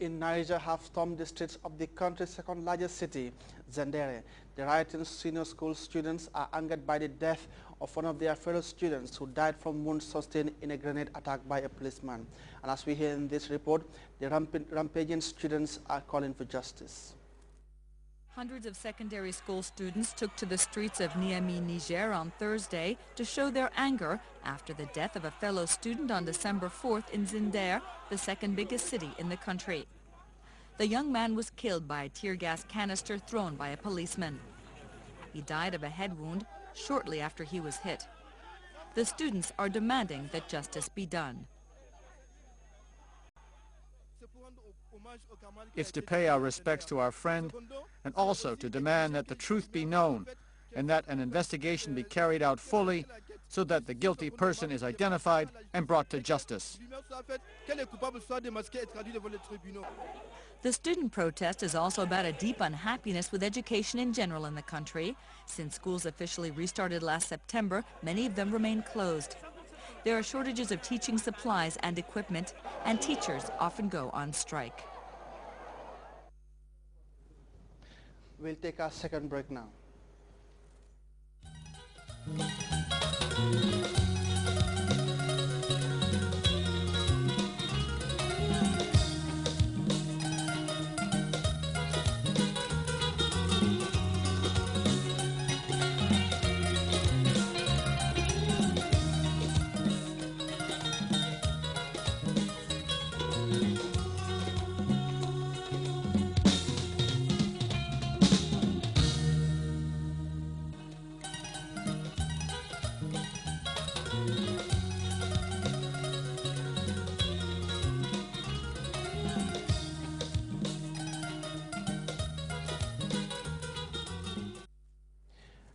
in Niger have stormed the streets of the country's second largest city, Zendere. The rioting senior school students are angered by the death of one of their fellow students who died from wounds sustained in a grenade attack by a policeman. And as we hear in this report, the rampaging students are calling for justice. Hundreds of secondary school students took to the streets of Niamey, Niger on Thursday to show their anger after the death of a fellow student on December 4th in Zinder, the second biggest city in the country. The young man was killed by a tear gas canister thrown by a policeman. He died of a head wound shortly after he was hit. The students are demanding that justice be done. It's to pay our respects to our friend and also to demand that the truth be known and that an investigation be carried out fully so that the guilty person is identified and brought to justice. The student protest is also about a deep unhappiness with education in general in the country. Since schools officially restarted last September, many of them remain closed. There are shortages of teaching supplies and equipment, and teachers often go on strike. We'll take our second break now.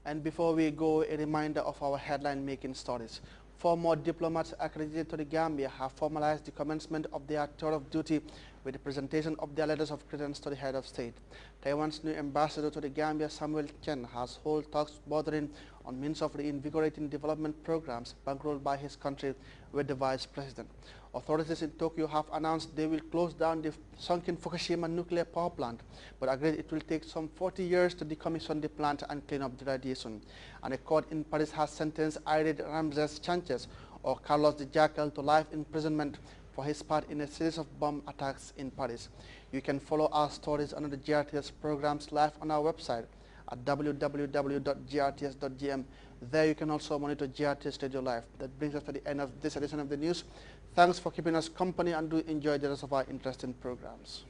And before we go, a reminder of our headline-making stories. 4 more diplomats accredited to the Gambia have formalized the commencement of their tour of duty with the presentation of their letters of credence to the head of state. Taiwan's new ambassador to the Gambia, Samuel Chen, has held talks bordering on means of reinvigorating development programs bankrolled by his country with the vice president. Authorities in Tokyo have announced they will close down the sunken Fukushima nuclear power plant, but agreed it will take some 40 years to decommission the plant and clean up the radiation. And a court in Paris has sentenced Irid Ramses Sanchez, or Carlos the Jackal, to life imprisonment for his part in a series of bomb attacks in Paris. You can follow our stories under the GRTS programs live on our website at www.grts.gm. There you can also monitor GRTS Radio Live. That brings us to the end of this edition of the news. Thanks for keeping us company, and do enjoy the rest of our interesting programs.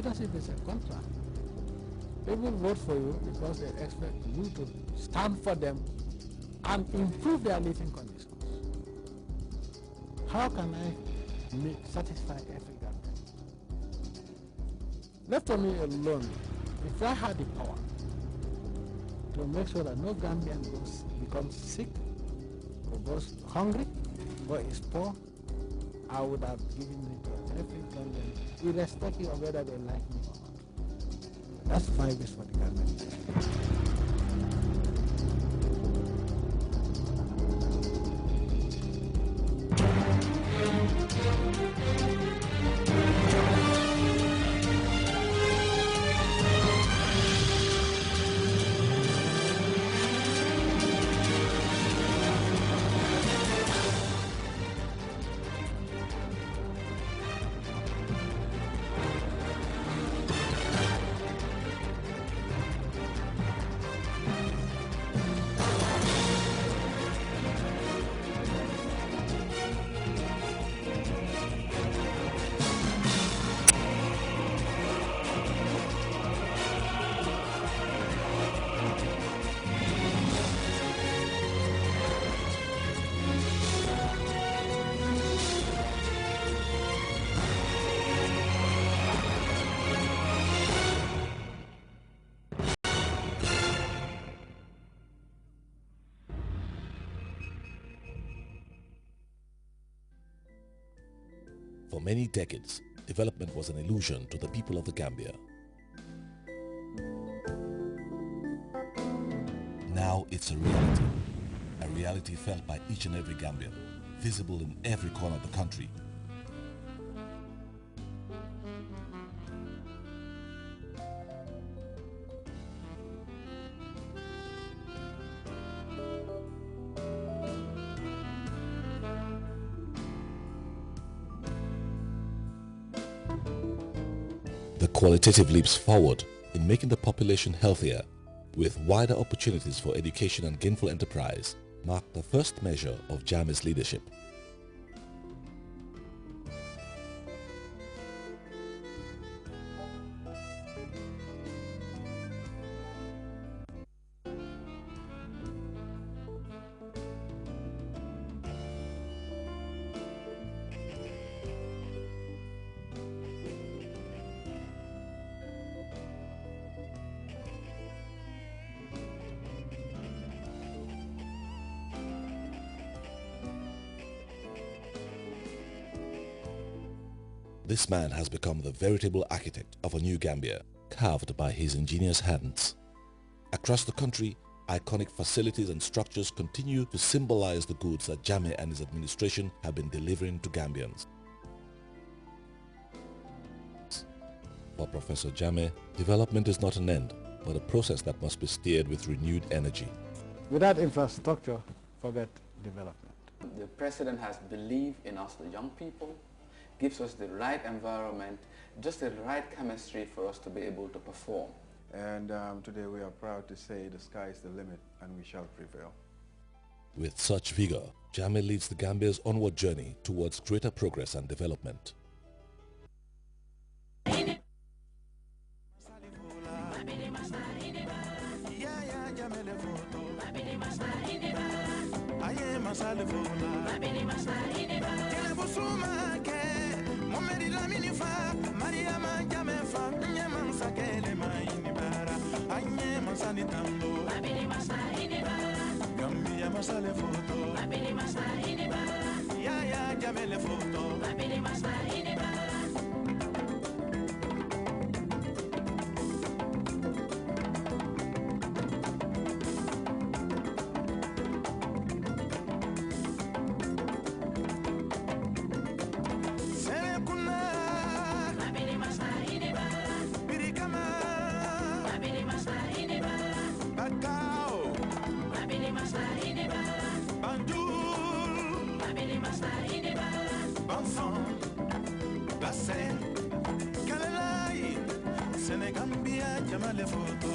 Leadership is a contract. People vote for you because they expect you to stand for them and improve their living conditions. How can I satisfy every Gambian? Left to me alone, if I had the power to make sure that no Gambian becomes sick or goes hungry or is poor, I would have given it to every Gambian, irrespective of whether they like me or not. That's 5 years for the government. For many decades, development was an illusion to the people of the Gambia. Now it's a reality felt by each and every Gambian, visible in every corner of the country. The qualitative leaps forward in making the population healthier, with wider opportunities for education and gainful enterprise, marked the first measure of Jammeh's leadership. This man has become the veritable architect of a new Gambia, carved by his ingenious hands. Across the country, iconic facilities and structures continue to symbolize the goods that Jammeh and his administration have been delivering to Gambians. For Professor Jammeh, development is not an end, but a process that must be steered with renewed energy. Without infrastructure, forget development. The President has believed in us, the young people, gives us the right environment, just the right chemistry for us to be able to perform. And today we are proud to say the sky is the limit and we shall prevail. With such vigor, Jammeh leads the Gambia's onward journey towards greater progress and development. Senegambia, Jamale Foto.